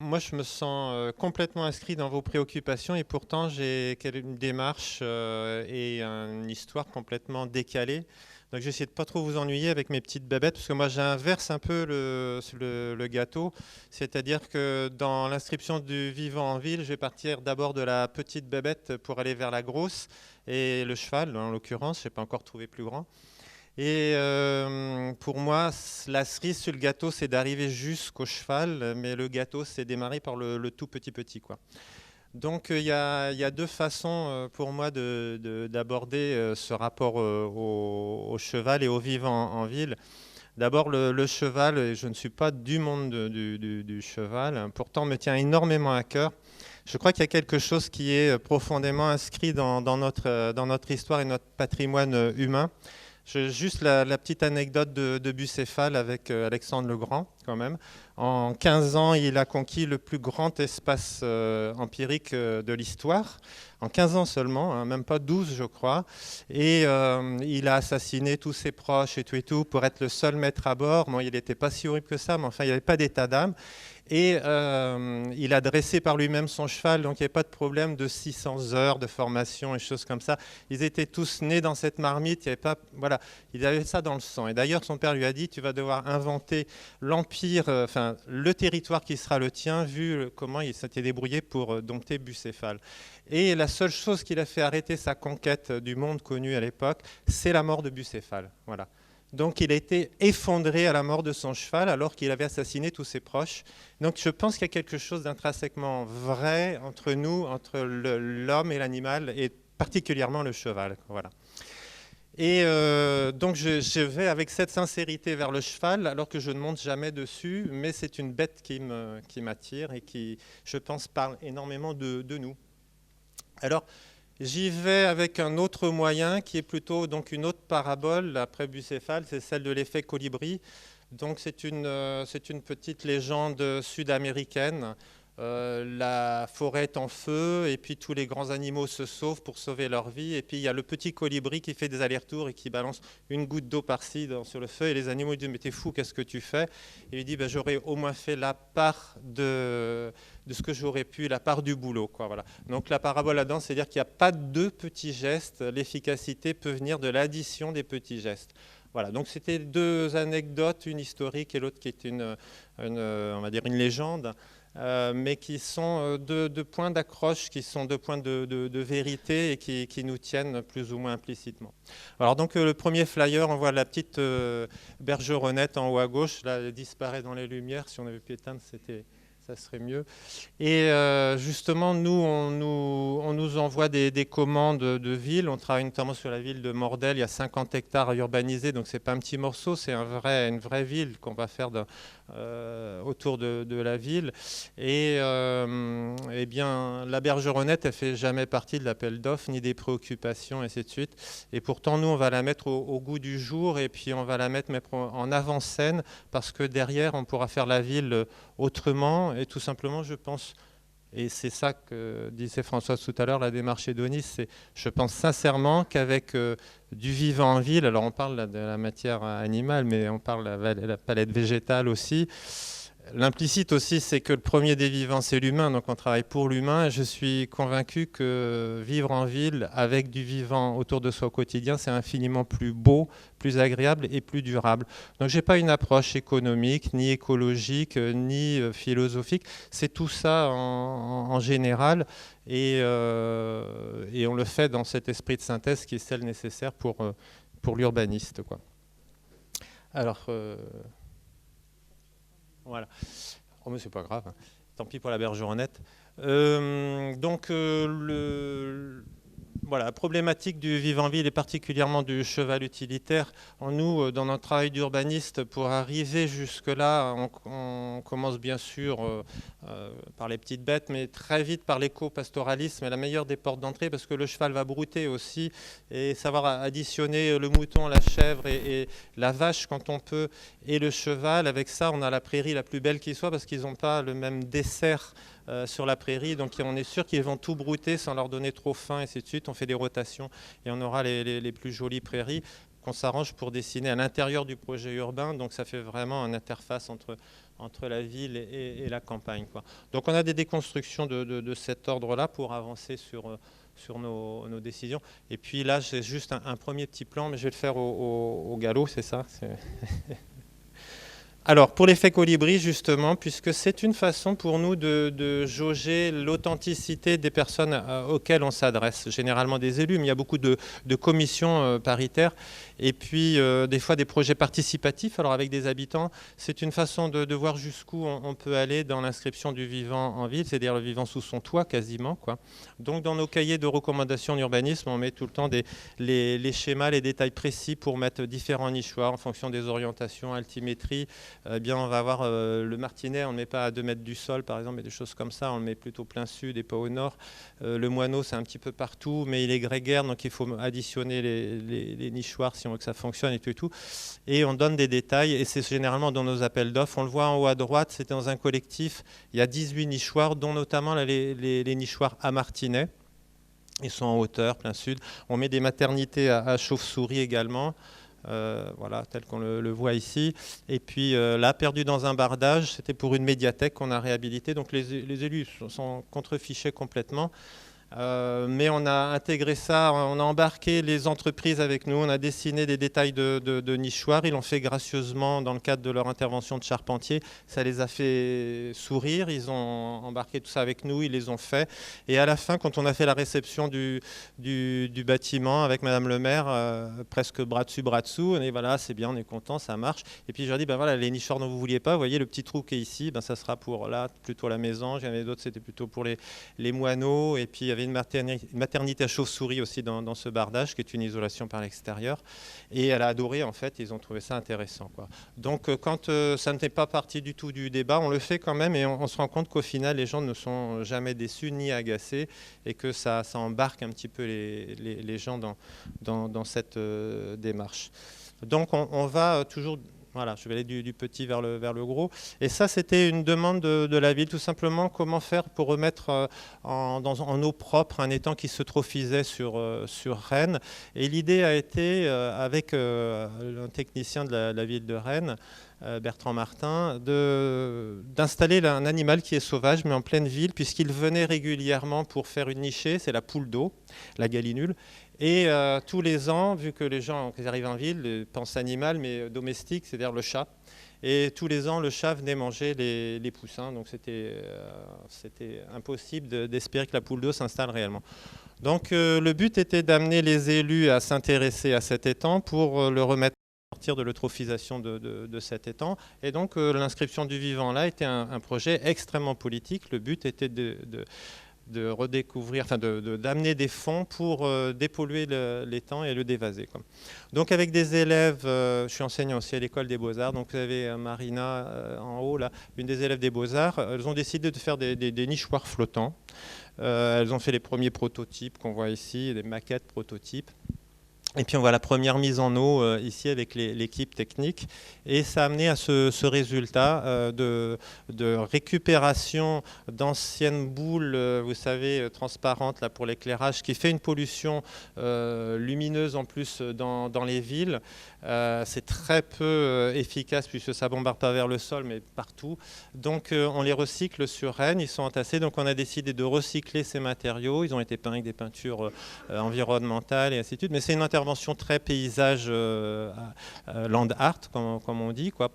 Moi, je me sens complètement inscrit dans vos préoccupations et pourtant j'ai une démarche et une histoire complètement décalée. Donc j'essaie de pas trop vous ennuyer avec mes petites babettes parce que moi j'inverse un peu le gâteau. C'est-à-dire que dans l'inscription du vivant en ville, je vais partir d'abord de la petite babette pour aller vers la grosse et le cheval en l'occurrence. Je n'ai pas encore trouvé plus grand. Et pour moi, la cerise sur le gâteau, c'est d'arriver jusqu'au cheval, mais le gâteau, c'est démarrer par le tout petit petit, quoi. Donc il y a deux façons pour moi d'aborder ce rapport au cheval et au vivant en ville. D'abord le cheval, et je ne suis pas du monde du cheval, hein, pourtant me tient énormément à cœur. Je crois qu'il y a quelque chose qui est profondément inscrit dans notre histoire et notre patrimoine humain. Juste la petite anecdote de Bucéphale avec Alexandre le Grand, quand même. En 15 ans, il a conquis le plus grand espace empirique de l'histoire. En 15 ans seulement, hein, même pas 12, je crois. Et il a assassiné tous ses proches et tout pour être le seul maître à bord. Bon, il n'était pas si horrible que ça, mais enfin, il n'y avait pas d'état d'âme. Et il a dressé par lui-même son cheval, donc il n'y avait pas de problème de 600 heures de formation et choses comme ça. Ils étaient tous nés dans cette marmite, il n'y avait pas, voilà, il avait ça dans le sang. Et d'ailleurs, son père lui a dit, tu vas devoir inventer l'empire, enfin le territoire qui sera le tien, vu comment il s'était débrouillé pour dompter Bucéphale. Et la seule chose qui l'a fait arrêter sa conquête du monde connu à l'époque, c'est la mort de Bucéphale. Voilà. Donc il a été effondré à la mort de son cheval alors qu'il avait assassiné tous ses proches. Donc je pense qu'il y a quelque chose d'intrinsèquement vrai entre nous, entre l'homme et l'animal, et particulièrement le cheval. Voilà. Et donc je vais avec cette sincérité vers le cheval alors que je ne monte jamais dessus, mais c'est une bête qui m'attire et qui, je pense, parle énormément de nous. Alors, j'y vais avec un autre moyen qui est plutôt donc une autre parabole après Bucéphale, c'est celle de l'effet colibri. Donc c'est une petite légende sud-américaine. La forêt est en feu et puis tous les grands animaux se sauvent pour sauver leur vie. Et puis il y a le petit colibri qui fait des allers-retours et qui balance une goutte d'eau par-ci sur le feu. Et les animaux lui disent mais t'es fou, qu'est-ce que tu fais? Et il dit ben, j'aurais au moins fait la part de ce que j'aurais pu, la part du boulot, quoi, voilà. Donc la parabole là-dedans, c'est-à-dire qu'il n'y a pas de petits gestes. L'efficacité peut venir de l'addition des petits gestes. Voilà, donc c'était deux anecdotes, une historique et l'autre qui est on va dire une légende, mais qui sont deux points d'accroche, qui sont deux points de vérité et qui nous tiennent plus ou moins implicitement. Alors donc le premier flyer, on voit la petite bergeronnette en haut à gauche, là elle disparaît dans les lumières, si on avait pu éteindre, ça serait mieux. Et justement, nous, on nous envoie des commandes de ville. On travaille notamment sur la ville de Mordel. Il y a 50 hectares à urbaniser, donc c'est pas un petit morceau, c'est une vraie ville qu'on va faire autour de la ville. Et eh bien, la Bergeronnette, elle fait jamais partie de l'appel d'offres ni des préoccupations, et ainsi de suite. Et pourtant, nous, on va la mettre au goût du jour et puis on va la mettre en avant-scène parce que derrière, on pourra faire la ville autrement et tout simplement, je pense, et c'est ça que disait Françoise tout à l'heure, la démarche hédoniste, c'est, je pense sincèrement qu'avec du vivant en ville, alors on parle de la matière animale, mais on parle de la palette végétale aussi. L'implicite aussi, c'est que le premier des vivants, c'est l'humain, donc on travaille pour l'humain. Et je suis convaincu que vivre en ville avec du vivant autour de soi au quotidien, c'est infiniment plus beau, plus agréable et plus durable. Donc je n'ai pas une approche économique, ni écologique, ni philosophique. C'est tout ça en général. Et on le fait dans cet esprit de synthèse qui est celle nécessaire pour l'urbaniste, quoi. Alors, voilà. Oh, mais c'est pas grave, hein. Tant pis pour la bergeronnette. Voilà, la problématique du vivant-ville et particulièrement du cheval utilitaire. Nous, dans notre travail d'urbaniste, pour arriver jusque-là, on commence bien sûr par les petites bêtes, mais très vite par l'éco-pastoralisme est la meilleure des portes d'entrée parce que le cheval va brouter aussi et savoir additionner le mouton, la chèvre et la vache quand on peut et le cheval. Avec ça, on a la prairie la plus belle qui soit parce qu'ils n'ont pas le même dessert sur la prairie, donc on est sûr qu'ils vont tout brouter sans leur donner trop faim, et ainsi de suite. On fait des rotations et on aura les plus jolies prairies qu'on s'arrange pour dessiner à l'intérieur du projet urbain, donc ça fait vraiment une interface entre la ville et la campagne, quoi. Donc on a des déconstructions de cet ordre-là pour avancer sur nos décisions. Et puis là, j'ai juste un premier petit plan, mais je vais le faire au galop, c'est ça. Alors, pour l'effet colibri, justement, puisque c'est une façon pour nous de jauger l'authenticité des personnes auxquelles on s'adresse, généralement des élus, mais il y a beaucoup de commissions paritaires, et puis des fois des projets participatifs, alors avec des habitants. C'est une façon de voir jusqu'où on peut aller dans l'inscription du vivant en ville, c'est-à-dire le vivant sous son toit, quasiment, quoi. Donc, dans nos cahiers de recommandations en urbanisme, on met tout le temps les schémas, les détails précis pour mettre différents nichoirs en fonction des orientations, altimétrie. Eh bien, on va avoir le martinet, on ne le met pas à 2 mètres du sol, par exemple, et des choses comme ça. On le met plutôt plein sud et pas au nord. Le moineau, c'est un petit peu partout, mais il est grégaire, donc il faut additionner les nichoirs si on veut que ça fonctionne et tout et tout. Et on donne des détails, et c'est généralement dans nos appels d'offres. On le voit en haut à droite, c'est dans un collectif. Il y a 18 nichoirs, dont notamment là, les nichoirs à martinet. Ils sont en hauteur, plein sud. On met des maternités à chauve-souris également. Voilà, tel qu'on le voit ici. Et puis là, perdu dans un bardage, c'était pour une médiathèque qu'on a réhabilitée. Donc les élus sont contrefichés complètement. Mais on a intégré ça, on a embarqué les entreprises avec nous, on a dessiné des détails de nichoirs. Ils l'ont fait gracieusement dans le cadre de leur intervention de charpentier. Ça les a fait sourire, ils ont embarqué tout ça avec nous, ils les ont fait. Et à la fin, quand on a fait la réception du bâtiment avec Madame le maire, presque bras dessus, bras dessous, on est voilà, c'est bien, on est content, ça marche. Et puis je leur dis, ben voilà, les nichoirs dont vous ne vouliez pas, vous voyez le petit trou qui est ici, ben ça sera pour là, plutôt la maison. J'en avais d'autres, c'était plutôt pour les moineaux. Et puis il y avait une maternité à chauve-souris aussi dans ce bardage, qui est une isolation par l'extérieur. Et elle a adoré, en fait, ils ont trouvé ça intéressant, quoi. Donc quand ça n'était pas partie du tout du débat, on le fait quand même, et on se rend compte qu'au final, les gens ne sont jamais déçus ni agacés, et que ça embarque un petit peu les gens dans cette démarche. Donc on va toujours... Voilà, je vais aller du petit vers le gros. Et ça, c'était une demande de la ville, tout simplement, comment faire pour remettre en eau propre un étang qui se trophisait sur Rennes. Et l'idée a été, avec un technicien de la ville de Rennes, Bertrand Martin, d'installer un animal qui est sauvage, mais en pleine ville, puisqu'il venait régulièrement pour faire une nichée, c'est la poule d'eau, la gallinule. Et tous les ans, vu que les gens, quand ils arrivent en ville, pensent animal, mais domestique, c'est-à-dire le chat. Et tous les ans, le chat venait manger les poussins. Donc c'était impossible d'espérer que la poule d'eau s'installe réellement. Donc le but était d'amener les élus à s'intéresser à cet étang pour le remettre à sortir de l'eutrophisation de cet étang. Et donc l'inscription du vivant là était un projet extrêmement politique. Le but était de redécouvrir, enfin d'amener des fonds pour dépolluer l'étang et le dévaser, quoi. Donc avec des élèves, je suis enseignant aussi à l'école des Beaux-Arts, donc vous avez Marina en haut, là, une des élèves des Beaux-Arts, elles ont décidé de faire des nichoirs flottants. Elles ont fait les premiers prototypes qu'on voit ici, des maquettes prototypes. Et puis on voit la première mise en eau ici avec l'équipe technique, et ça a amené à ce résultat de récupération d'anciennes boules, vous savez, transparentes là, pour l'éclairage, qui fait une pollution lumineuse en plus dans les villes. C'est très peu efficace puisque ça ne bombarde pas vers le sol mais partout. Donc on les recycle sur Rennes, ils sont entassés, donc on a décidé de recycler ces matériaux. Ils ont été peints avec des peintures environnementales et ainsi de suite, mais c'est une intervention très paysage land art comme on dit, quoi.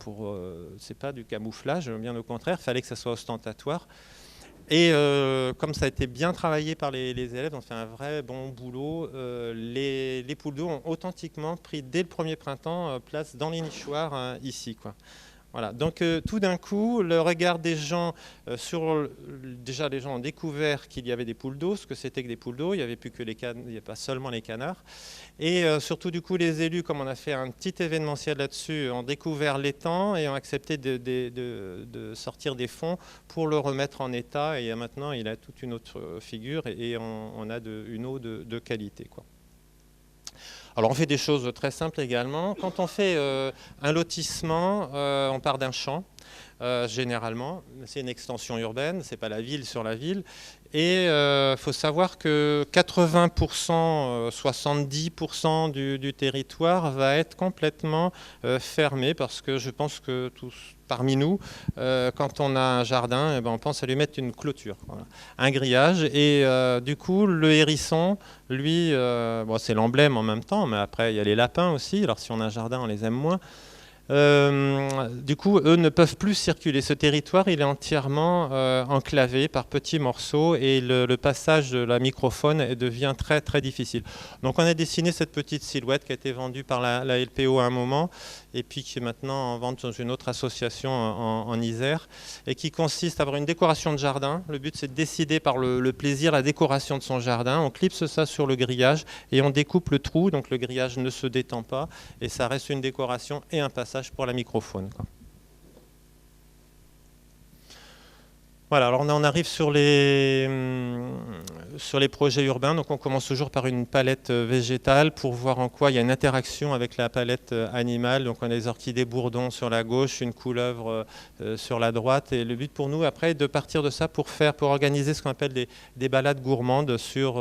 C'est pas du camouflage, bien au contraire, il fallait que ça soit ostentatoire. Et comme ça a été bien travaillé par les élèves, on fait un vrai bon boulot. Les poules d'eau ont authentiquement pris dès le premier printemps place dans les nichoirs ici, quoi. Voilà. Donc tout d'un coup, le regard des gens déjà les gens ont découvert qu'il y avait des poules d'eau, ce que c'était que des poules d'eau. Il n'y avait plus que il n'y avait pas seulement les canards. Et surtout du coup, les élus, comme on a fait un petit événementiel là-dessus, ont découvert l'étang et ont accepté de sortir des fonds pour le remettre en état. Et maintenant, il a toute une autre figure et on a une eau de qualité, quoi. Alors on fait des choses très simples également. Quand on fait un lotissement, on part d'un champ. généralement. C'est une extension urbaine, c'est pas la ville sur la ville. Et il faut savoir que 80%, 70% du territoire va être complètement fermé parce que je pense que tous parmi nous, quand on a un jardin, eh ben, on pense à lui mettre une clôture, voilà, un grillage. Et du coup, le hérisson, lui, bon, c'est l'emblème en même temps, mais après, il y a les lapins aussi. Alors si on a un jardin, on les aime moins. Du coup, eux ne peuvent plus circuler. Ce territoire, il est entièrement enclavé par petits morceaux et le passage de la microfaune devient très très difficile. Donc on a dessiné cette petite silhouette qui a été vendue par la LPO à un moment et puis qui est maintenant en vente dans une autre association en Isère et qui consiste à avoir une décoration de jardin. Le but, c'est de décider par le plaisir la décoration de son jardin. On clipse ça sur le grillage et on découpe le trou, donc le grillage ne se détend pas et ça reste une décoration et un passage pour la microfaune. Voilà, alors on en arrive sur les projets urbains. Donc on commence toujours par une palette végétale pour voir en quoi il y a une interaction avec la palette animale. Donc on a des orchidées bourdons sur la gauche, une couleuvre sur la droite. Et le but pour nous après est de partir de ça pour organiser ce qu'on appelle des balades gourmandes sur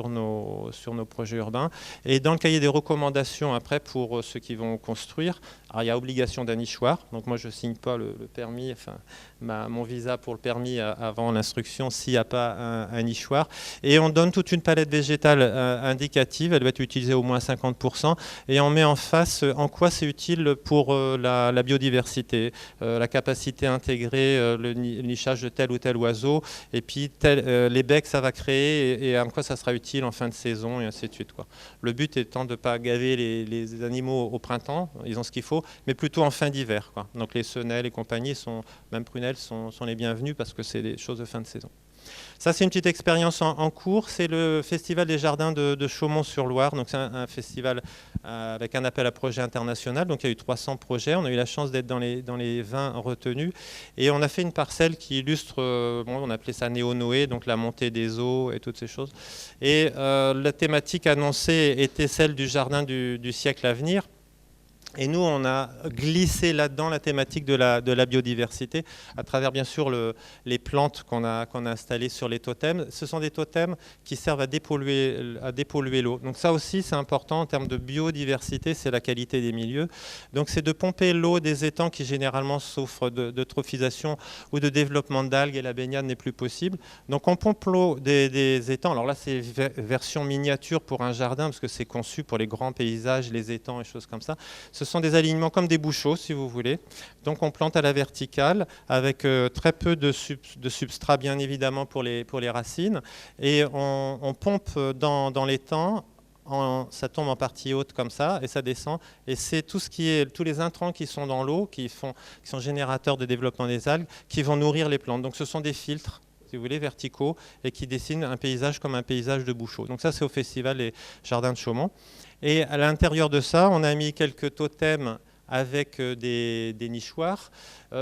nos projets urbains. Et dans le cahier des recommandations après pour ceux qui vont construire, alors il y a obligation d'un nichoir. Donc moi je ne signe pas le permis, enfin mon visa pour le permis avant l'instruction s'il n'y a pas un nichoir. Et on donne toute une palette végétale indicative, elle doit être utilisée au moins 50%, et on met en face en quoi c'est utile pour la biodiversité, la capacité à intégrer le nichage de tel ou tel oiseau, et puis les baies que ça va créer, et en quoi ça sera utile en fin de saison, et ainsi de suite, quoi. Le but étant de ne pas gaver les animaux au printemps, ils ont ce qu'il faut, mais plutôt en fin d'hiver, quoi. Donc les senelles et compagnie, même prunelles, sont les bienvenues parce que c'est des choses de fin de saison. Ça, c'est une petite expérience en cours. C'est le Festival des Jardins de Chaumont-sur-Loire. Donc, c'est un festival avec un appel à projet international. Donc, il y a eu 300 projets. On a eu la chance d'être dans les 20 retenus. Et on a fait une parcelle qui illustre, on appelait ça Néo-Noé, donc la montée des eaux et toutes ces choses. Et la thématique annoncée était celle du jardin du siècle à venir. Et nous, on a glissé là-dedans la thématique de la biodiversité à travers, bien sûr, les plantes qu'on a installées sur les totems. Ce sont des totems qui servent à dépolluer l'eau. Donc ça aussi, c'est important en termes de biodiversité, c'est la qualité des milieux. Donc c'est de pomper l'eau des étangs qui généralement souffrent d'eutrophisation ou de développement d'algues et la baignade n'est plus possible. Donc on pompe l'eau des étangs. Alors là, c'est version miniature pour un jardin parce que c'est conçu pour les grands paysages, les étangs et choses comme ça. Ce sont des alignements comme des bouchots, si vous voulez. Donc on plante à la verticale avec très peu de substrat, bien évidemment, pour les racines. Et on pompe dans l'étang. Ça tombe en partie haute comme ça et ça descend. Et c'est tous les intrants qui sont dans l'eau, qui sont générateurs de développement des algues, qui vont nourrir les plantes. Donc ce sont des filtres, si vous voulez, verticaux et qui dessinent un paysage comme un paysage de Bouchot. Donc ça, c'est au festival des Jardins de Chaumont. Et à l'intérieur de ça, on a mis quelques totems avec des nichoirs.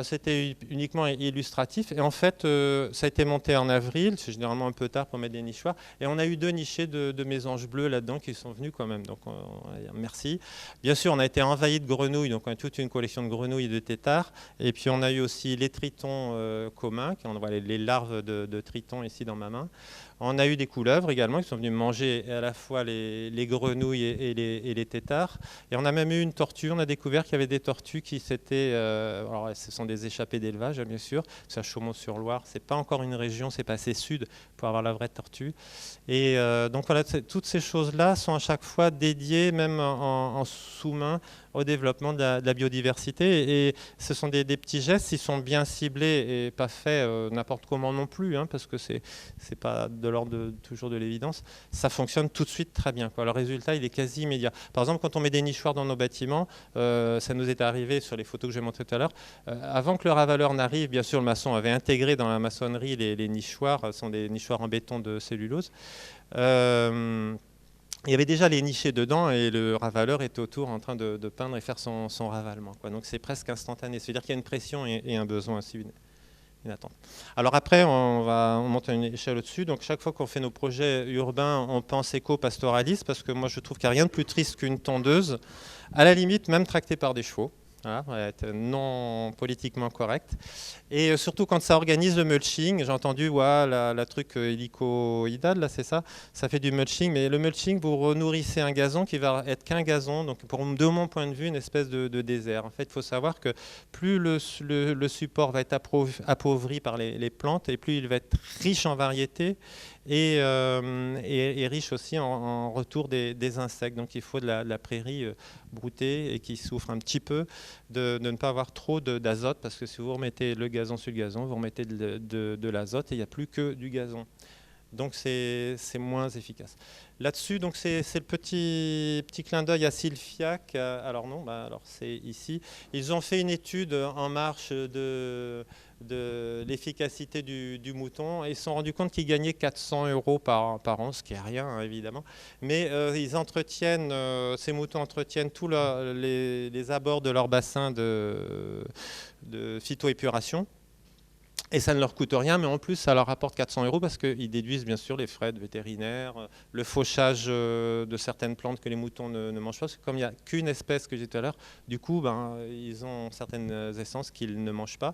C'était uniquement illustratif. Et en fait, ça a été monté en avril. C'est généralement un peu tard pour mettre des nichoirs. Et on a eu 2 nichés de mésanges bleus là-dedans qui sont venus quand même. Donc, merci. Bien sûr, on a été envahi de grenouilles. Donc, on a toute une collection de grenouilles et de têtards. Et puis, on a eu aussi les tritons communs. On voit les larves de tritons ici dans ma main. On a eu des couleuvres également qui sont venues manger à la fois les grenouilles et les têtards. Et on a même eu une tortue. On a découvert qu'il y avait des tortues qui s'étaient... alors, ce sont des échappées d'élevage, bien sûr. C'est à Chaumont-sur-Loire. Ce n'est pas encore une région, c'est pas assez sud pour avoir la vraie tortue. Et donc, voilà, toutes ces choses-là sont à chaque fois dédiées, même en sous-main, au développement de la biodiversité. Et ce sont des petits gestes, ils sont bien ciblés et pas faits n'importe comment non plus, hein, parce que c'est pas de l'ordre toujours de l'évidence. Ça fonctionne tout de suite très bien, quoi. Le résultat, il est quasi immédiat. Par exemple, quand on met des nichoirs dans nos bâtiments, ça nous est arrivé sur les photos que j'ai montrées tout à l'heure, avant que le ravaleur n'arrive, bien sûr, le maçon avait intégré dans la maçonnerie les nichoirs, ce sont des nichoirs en béton de cellulose. Il y avait déjà les nichés dedans et le ravaleur était autour en train de peindre et faire son ravalement, quoi. Donc c'est presque instantané. C'est-à-dire qu'il y a une pression et un besoin aussi, une attente. Alors après, on monte à une échelle au-dessus. Donc chaque fois qu'on fait nos projets urbains, on pense éco-pastoralisme parce que moi je trouve qu'il n'y a rien de plus triste qu'une tondeuse, à la limite même tractée par des chevaux. Voilà, on va être non politiquement correct. Et surtout quand ça organise le mulching, j'ai entendu la truc hélicoïdale, là c'est ça, ça fait du mulching, mais le mulching, vous renourrissez un gazon qui va être qu'un gazon, donc de mon point de vue, une espèce de désert. En fait, il faut savoir que plus le support va être appauvri par les plantes, et plus il va être riche en variétés, et riche aussi en retour des insectes. Donc il faut de la prairie broutée et qui souffre un petit peu de ne pas avoir trop d'azote, parce que si vous remettez le gazon sur le gazon, vous remettez de l'azote et il n'y a plus que du gazon. Donc c'est moins efficace. Là-dessus, donc c'est le petit clin d'œil à Sylviac. Alors non, alors c'est ici. Ils ont fait une étude en marche de l'efficacité du mouton et ils se sont rendus compte qu'ils gagnaient 400 euros par an, ce qui est rien hein, évidemment. Mais ils entretiennent, ces moutons entretiennent tous les abords de leur bassin de phytoépuration. Et ça ne leur coûte rien, mais en plus, ça leur rapporte 400 euros parce qu'ils déduisent bien sûr les frais de vétérinaire, le fauchage de certaines plantes que les moutons ne mangent pas. Parce que comme il n'y a qu'une espèce que j'ai dit tout à l'heure, du coup, ils ont certaines essences qu'ils ne mangent pas.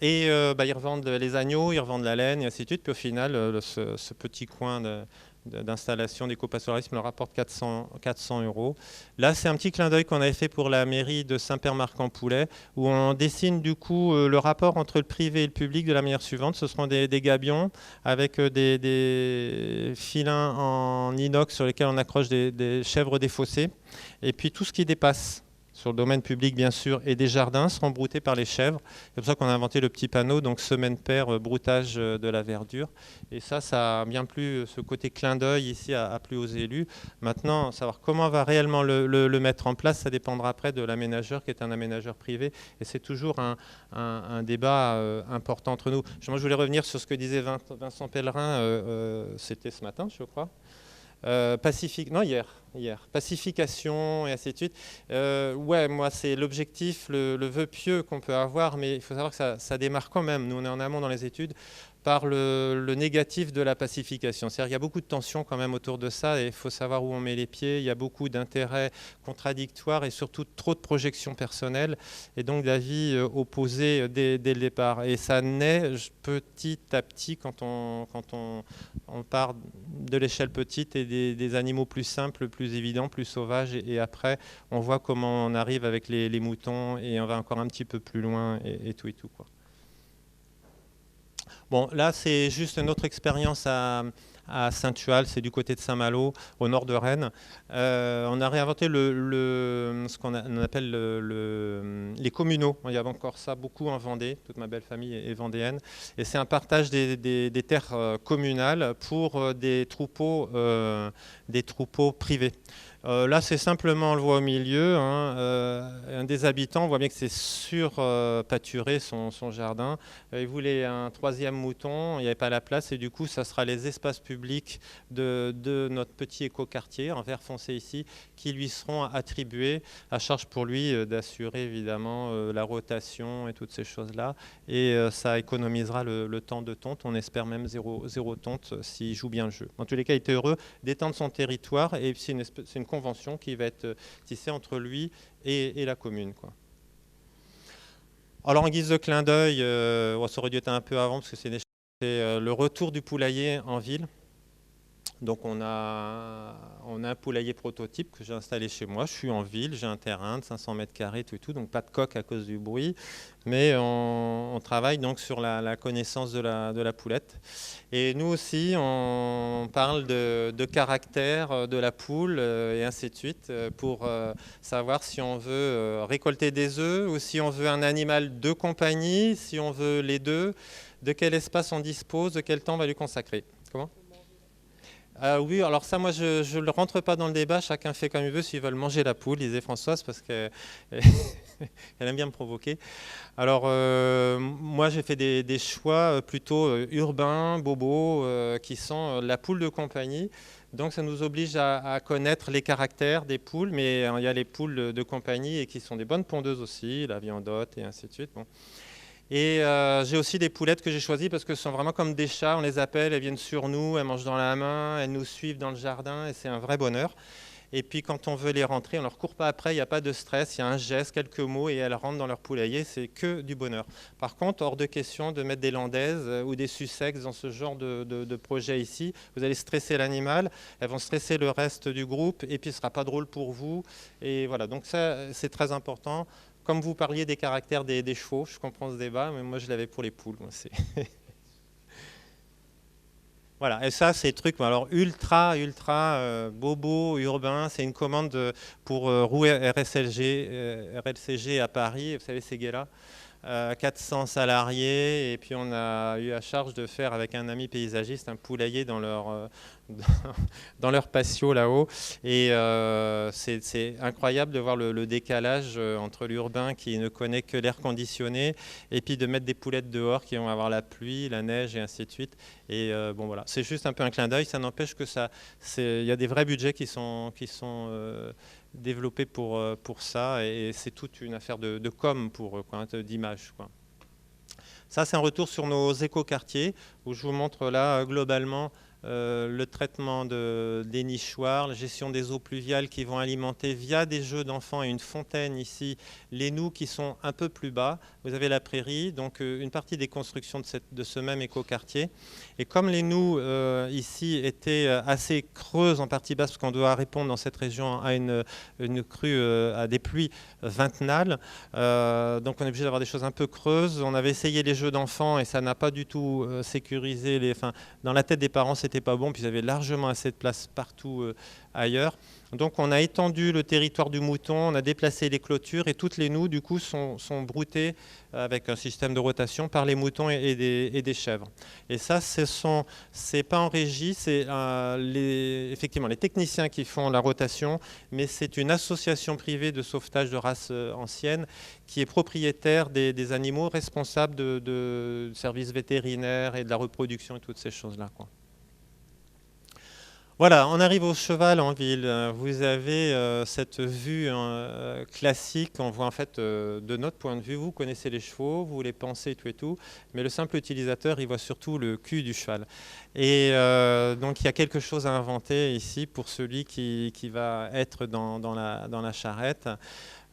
Et ils revendent les agneaux, ils revendent la laine et ainsi de suite. Puis au final, ce petit coin d'installation d'éco-pastoralisme leur rapporte 400 euros. Là, c'est un petit clin d'œil qu'on avait fait pour la mairie de Saint-Père-Marc-en-Poulet, où on dessine du coup le rapport entre le privé et le public de la manière suivante. Ce seront des gabions avec des filins en inox sur lesquels on accroche des chèvres défaussées. Et puis tout ce qui dépasse sur le domaine public bien sûr, et des jardins seront broutés par les chèvres. C'est pour ça qu'on a inventé le petit panneau, donc semaine paire, broutage de la verdure. Et ça a bien plu, ce côté clin d'œil ici a plu aux élus. Maintenant, savoir comment on va réellement le mettre en place, ça dépendra après de l'aménageur qui est un aménageur privé. Et c'est toujours un débat important entre nous. Moi, je voulais revenir sur ce que disait Vincent Pellerin, c'était ce matin, je crois. Hier, pacification et ainsi de suite. Ouais, moi, c'est l'objectif, le vœu pieux qu'on peut avoir, mais il faut savoir que ça démarre quand même. Nous, on est en amont dans les études par le négatif de la pacification. C'est-à-dire qu'il y a beaucoup de tensions quand même autour de ça et il faut savoir où on met les pieds. Il y a beaucoup d'intérêts contradictoires et surtout trop de projections personnelles et donc d'avis opposés dès le départ. Et ça naît petit à petit quand on part de l'échelle petite et des animaux plus simples, plus évidents, plus sauvages et après on voit comment on arrive avec les moutons et on va encore un petit peu plus loin et tout quoi. Bon, là, c'est juste une autre expérience à Saint-Tual, c'est du côté de Saint-Malo, au nord de Rennes. On a réinventé ce qu'on appelle les communaux. Il y avait encore ça beaucoup en Vendée, toute ma belle famille est vendéenne. Et c'est un partage des terres communales pour des troupeaux privés. Là, c'est simplement, on le voit au milieu, un des habitants, on voit bien que c'est surpâturé son jardin. Il voulait un troisième mouton, il n'y avait pas la place et du coup, ça sera les espaces publics de notre petit écoquartier en vert foncé ici qui lui seront attribués à charge pour lui d'assurer évidemment la rotation et toutes ces choses-là. Et ça économisera le temps de tonte. On espère même zéro tonte s'il joue bien le jeu. En tous les cas, il était heureux d'étendre son territoire et c'est une convention qui va être tissée entre lui et la commune, quoi. Alors en guise de clin d'œil, ça aurait dû être un peu avant parce que c'est le retour du poulailler en ville. Donc on a un poulailler prototype que j'ai installé chez moi. Je suis en ville, j'ai un terrain de 500 mètres carrés, tout, donc pas de coq à cause du bruit. Mais on travaille donc sur la connaissance de la poulette. Et nous aussi, on parle de caractère de la poule et ainsi de suite pour savoir si on veut récolter des œufs ou si on veut un animal de compagnie, si on veut les deux, de quel espace on dispose, de quel temps on va lui consacrer. Comment ? Oui, alors ça, moi, je ne rentre pas dans le débat. Chacun fait comme il veut. S'ils veulent manger la poule, disait Françoise, parce qu'elle aime bien me provoquer. Alors, moi, j'ai fait des choix plutôt urbains, bobos, qui sont la poule de compagnie. Donc, ça nous oblige à connaître les caractères des poules, mais il y a les poules de compagnie et qui sont des bonnes pondeuses aussi, la viandotte et ainsi de suite. Bon. Et j'ai aussi des poulettes que j'ai choisies parce que ce sont vraiment comme des chats, on les appelle, elles viennent sur nous, elles mangent dans la main, elles nous suivent dans le jardin et c'est un vrai bonheur. Et puis quand on veut les rentrer, on ne leur court pas après, il n'y a pas de stress, il y a un geste, quelques mots et elles rentrent dans leur poulailler, c'est que du bonheur. Par contre, hors de question de mettre des landaises ou des Sussex dans ce genre de projet ici. Vous allez stresser l'animal, elles vont stresser le reste du groupe et puis ce ne sera pas drôle pour vous. Et voilà, donc ça c'est très important. Comme vous parliez des caractères des chevaux, je comprends ce débat, mais moi je l'avais pour les poules. Voilà, et ça, c'est des trucs alors ultra bobo, urbain. C'est une commande pour Roux RLCG à Paris, vous savez, ces gars-là. 400 salariés, et puis on a eu à charge de faire avec un ami paysagiste un poulailler dans dans leur patio là-haut. Et c'est incroyable de voir le décalage entre l'urbain qui ne connaît que l'air conditionné et puis de mettre des poulettes dehors qui vont avoir la pluie, la neige et ainsi de suite. Et bon voilà, c'est juste un peu un clin d'œil. Ça n'empêche que il y a des vrais budgets qui sont développés pour ça, et c'est toute une affaire de com, d'image. Ça, c'est un retour sur nos écoquartiers, où je vous montre là, globalement, le traitement des nichoirs, la gestion des eaux pluviales qui vont alimenter via des jeux d'enfants et une fontaine ici, les noues qui sont un peu plus bas. Vous avez la prairie, donc une partie des constructions de ce même écoquartier. Et comme les noues ici étaient assez creuses en partie basse, parce qu'on doit répondre dans cette région à une crue, à des pluies vintennales, donc on est obligé d'avoir des choses un peu creuses. On avait essayé les jeux d'enfants et ça n'a pas du tout sécurisé dans la tête des parents, c'était pas bon, puis ils avaient largement assez de place partout ailleurs. Donc on a étendu le territoire du mouton, on a déplacé les clôtures et toutes les noues du coup sont broutées avec un système de rotation par les moutons et des chèvres. Et ça, c'est pas en régie, c'est effectivement les techniciens qui font la rotation, mais c'est une association privée de sauvetage de races anciennes qui est propriétaire des animaux, responsable de services vétérinaires et de la reproduction et toutes ces choses-là, quoi. Voilà, on arrive au cheval en ville. Vous avez cette vue classique. On voit en fait de notre point de vue, vous connaissez les chevaux, vous les pensez tout et tout, mais le simple utilisateur, il voit surtout le cul du cheval. Et donc il y a quelque chose à inventer ici pour celui qui va être dans la charrette.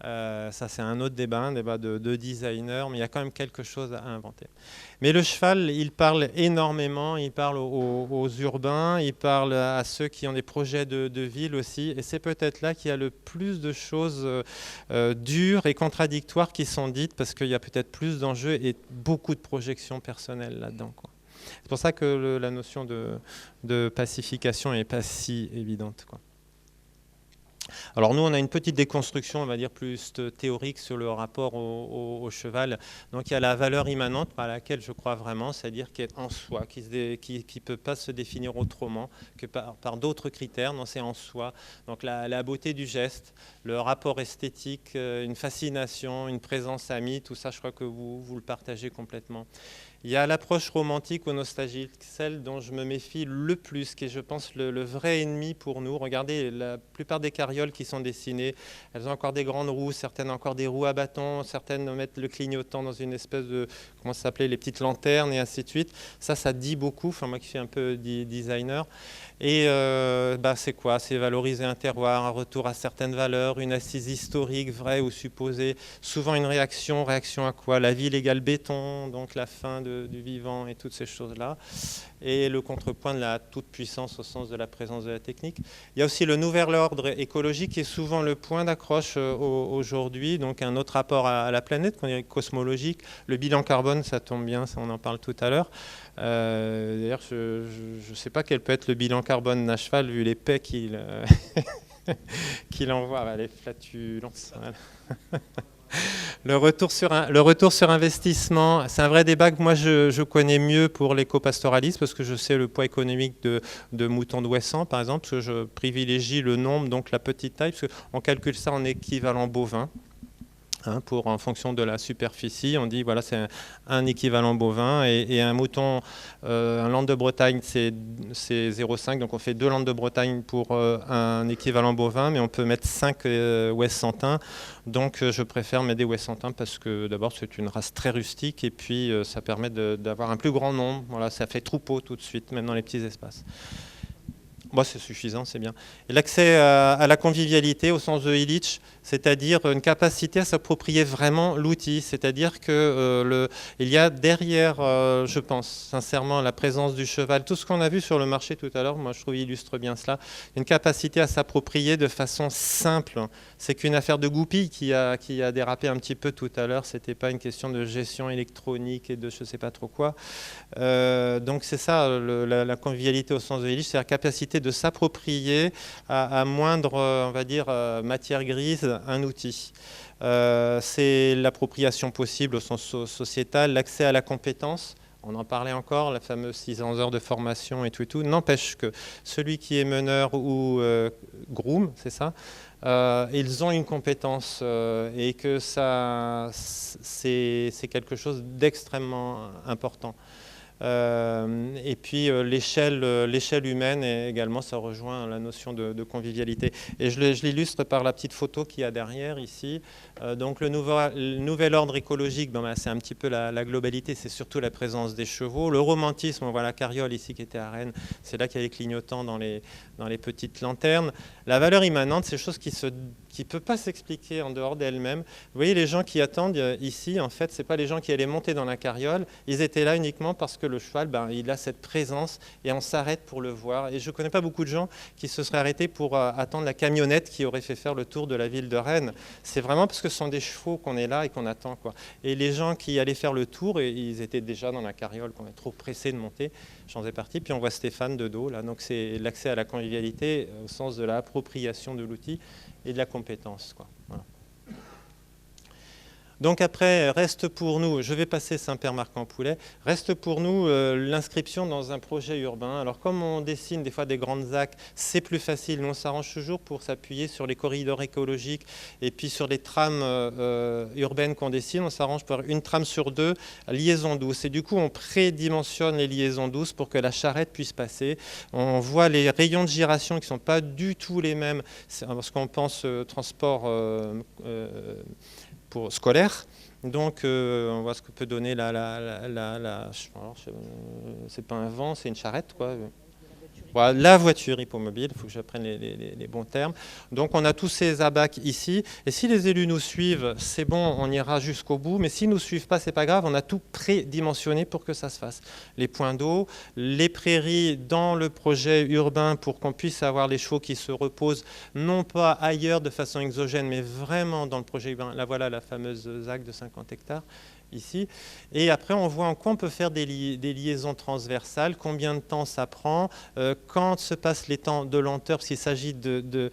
Ça c'est un autre débat, un débat de designer, mais il y a quand même quelque chose à inventer. Mais le cheval, il parle énormément, il parle aux urbains, il parle à ceux qui ont des projets de ville aussi, et c'est peut-être là qu'il y a le plus de choses dures et contradictoires qui sont dites, parce qu'il y a peut-être plus d'enjeux et beaucoup de projections personnelles là-dedans, quoi. C'est pour ça que la notion de pacification n'est pas si évidente, quoi. Alors nous, on a une petite déconstruction, on va dire plus théorique sur le rapport au cheval. Donc il y a la valeur immanente à laquelle je crois vraiment, c'est-à-dire qui est en soi, qui ne peut pas se définir autrement que par d'autres critères. Non, c'est en soi. Donc la beauté du geste, le rapport esthétique, une fascination, une présence amie, tout ça, je crois que vous le partagez complètement. Il y a l'approche romantique ou nostalgique, celle dont je me méfie le plus, qui est, je pense, le vrai ennemi pour nous. Regardez, la plupart des carrioles qui sont dessinées, elles ont encore des grandes roues, certaines encore des roues à bâton, certaines mettent le clignotant dans une espèce de, comment ça s'appelait, les petites lanternes et ainsi de suite. Ça dit beaucoup, enfin moi qui suis un peu designer. Et c'est quoi? C'est valoriser un terroir, un retour à certaines valeurs, une assise historique, vraie ou supposée, souvent une réaction à quoi? La ville égale béton, donc la fin du vivant et toutes ces choses-là. Et le contrepoint de la toute-puissance au sens de la présence de la technique. Il y a aussi le nouvel ordre écologique qui est souvent le point d'accroche aujourd'hui, donc un autre rapport à la planète, qu'on dirait cosmologique. Le bilan carbone, ça tombe bien, ça, on en parle tout à l'heure. D'ailleurs, je ne sais pas quel peut être le bilan carbone d'un cheval vu les paies qu'il envoie, les flatulences. Voilà. Le retour sur investissement, c'est un vrai débat que moi je connais mieux pour l'éco-pastoralisme parce que je sais le poids économique de moutons d'Ouessant par exemple, parce que je privilégie le nombre, donc la petite taille, parce qu'on calcule ça en équivalent bovin. En fonction de la superficie, on dit voilà c'est un équivalent bovin et un mouton, un land de Bretagne c'est 0,5, donc on fait 2 landes de Bretagne pour un équivalent bovin, mais on peut mettre 5 Ouessantins, donc je préfère mettre des Ouessantins parce que d'abord c'est une race très rustique et puis ça permet d'avoir un plus grand nombre, voilà, ça fait troupeau tout de suite, même dans les petits espaces. Bon, c'est suffisant, c'est bien. Et l'accès à la convivialité au sens de Illich, c'est-à-dire une capacité à s'approprier vraiment l'outil, c'est-à-dire que il y a derrière, je pense sincèrement, la présence du cheval, tout ce qu'on a vu sur le marché tout à l'heure, moi je trouve illustre bien cela, une capacité à s'approprier de façon simple. C'est qu'une affaire de goupille qui a dérapé un petit peu tout à l'heure, c'était pas une question de gestion électronique et de je sais pas trop quoi. Donc c'est ça, la convivialité au sens de Illich, c'est la capacité de s'approprier à moindre, on va dire, matière grise, un outil. C'est l'appropriation possible au sens sociétal, l'accès à la compétence. On en parlait encore, la fameuse 600 heures de formation et tout. N'empêche que celui qui est meneur ou groom, c'est ça, ils ont une compétence et que ça, c'est quelque chose d'extrêmement important. Et puis l'échelle humaine également, ça rejoint la notion de convivialité. Et je l'illustre par la petite photo qu'il y a derrière ici. Donc le nouvel ordre écologique, ben, c'est un petit peu la globalité, c'est surtout la présence des chevaux. Le romantisme, on voit la carriole ici qui était à Rennes, c'est là qu'il y a les clignotants dans les petites lanternes. La valeur immanente, c'est des choses qui ne peut pas s'expliquer en dehors d'elle-même. Vous voyez, les gens qui attendent ici, en fait, ce n'est pas les gens qui allaient monter dans la carriole, ils étaient là uniquement parce que le cheval, ben, il a cette présence et on s'arrête pour le voir. Et je ne connais pas beaucoup de gens qui se seraient arrêtés pour attendre la camionnette qui aurait fait faire le tour de la ville de Rennes. C'est vraiment parce que ce sont des chevaux qu'on est là et qu'on attend, quoi. Et les gens qui allaient faire le tour, ils étaient déjà dans la carriole, qu'on est trop pressés de monter, j'en faisais partie. Puis on voit Stéphane de dos, là. Donc c'est l'accès à la convivialité au sens de l'appropriation de l'outil et de la compétence, quoi. Voilà. Donc après, reste pour nous, je vais passer Saint-Père-Marc-en-Poulet, reste pour nous l'inscription dans un projet urbain. Alors comme on dessine des fois des grandes ZAC, c'est plus facile. Nous, on s'arrange toujours pour s'appuyer sur les corridors écologiques et puis sur les trames urbaines qu'on dessine. On s'arrange pour une trame sur deux, liaison douce. Et du coup, on prédimensionne les liaisons douces pour que la charrette puisse passer. On voit les rayons de giration qui ne sont pas du tout les mêmes, parce qu'on pense transport pour scolaire. Donc, on voit ce que peut donner c'est pas un vent, c'est une charrette, quoi. Voilà, la voiture hippomobile, il faut que j'apprenne les bons termes. Donc on a tous ces abacs ici, et si les élus nous suivent, c'est bon, on ira jusqu'au bout, mais s'ils ne nous suivent pas, c'est pas grave, on a tout prédimensionné pour que ça se fasse. Les points d'eau, les prairies dans le projet urbain pour qu'on puisse avoir les chevaux qui se reposent, non pas ailleurs de façon exogène, mais vraiment dans le projet urbain. Là voilà la fameuse ZAC de 50 hectares. Ici. Et après, on voit en quoi on peut faire des liaisons transversales, combien de temps ça prend, quand se passent les temps de lenteur, parce qu'il s'agit le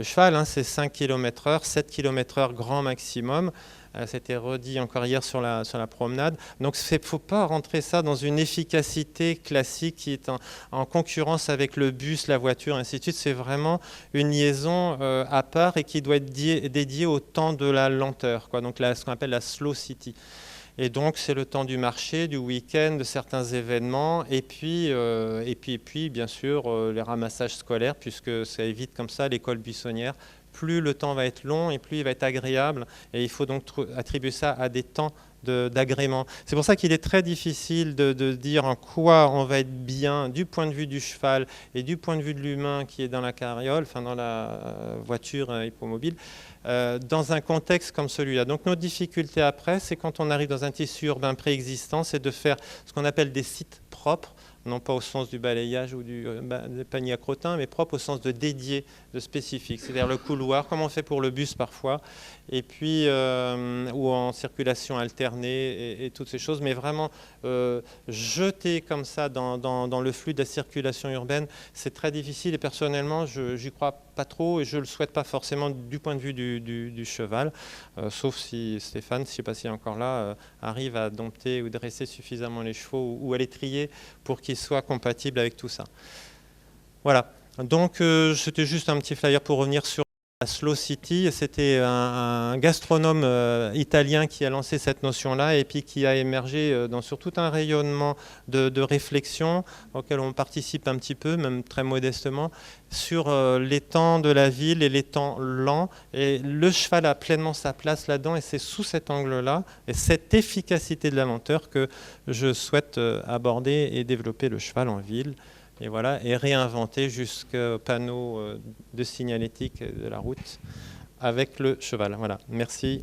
cheval, hein, c'est 5 km/h, 7 km/h grand maximum. C'était redit encore hier sur la promenade. Donc il ne faut pas rentrer ça dans une efficacité classique qui est en concurrence avec le bus, la voiture, ainsi de suite. C'est vraiment une liaison à part et qui doit être dédiée au temps de la lenteur, quoi. Donc ce qu'on appelle la slow city. Et donc, c'est le temps du marché, du week-end, de certains événements. Et puis bien sûr, les ramassages scolaires, puisque ça évite comme ça l'école buissonnière. Plus le temps va être long et plus il va être agréable. Et il faut donc attribuer ça à des temps d'agrément. C'est pour ça qu'il est très difficile de dire en quoi on va être bien du point de vue du cheval et du point de vue de l'humain qui est dans la carriole, enfin dans la voiture hippomobile, dans un contexte comme celui-là. Donc notre difficulté après, c'est quand on arrive dans un tissu urbain préexistant, c'est de faire ce qu'on appelle des sites propres, non pas au sens du balayage ou du panier à crottin, mais propre au sens de dédié, de spécifique. C'est-à-dire le couloir, comme on fait pour le bus parfois, et puis ou en circulation alternée et toutes ces choses, mais vraiment jeter comme ça dans le flux de la circulation urbaine, c'est très difficile et personnellement, j'y crois pas trop et je le souhaite pas forcément du point de vue du cheval, sauf si Stéphane, je ne sais pas s'il est encore là, arrive à dompter ou dresser suffisamment les chevaux ou à les trier pour qu'ils soient compatibles avec tout ça. Voilà, donc c'était juste un petit flyer pour revenir sur la Slow City. C'était un gastronome italien qui a lancé cette notion-là et puis qui a émergé sur tout un rayonnement de réflexion auquel on participe un petit peu, même très modestement, sur les temps de la ville et les temps lents. Et le cheval a pleinement sa place là-dedans et c'est sous cet angle-là et cette efficacité de la lenteur que je souhaite aborder et développer le cheval en ville. Et voilà, et réinventer jusqu'au panneau de signalétique de la route avec le cheval. Voilà, merci.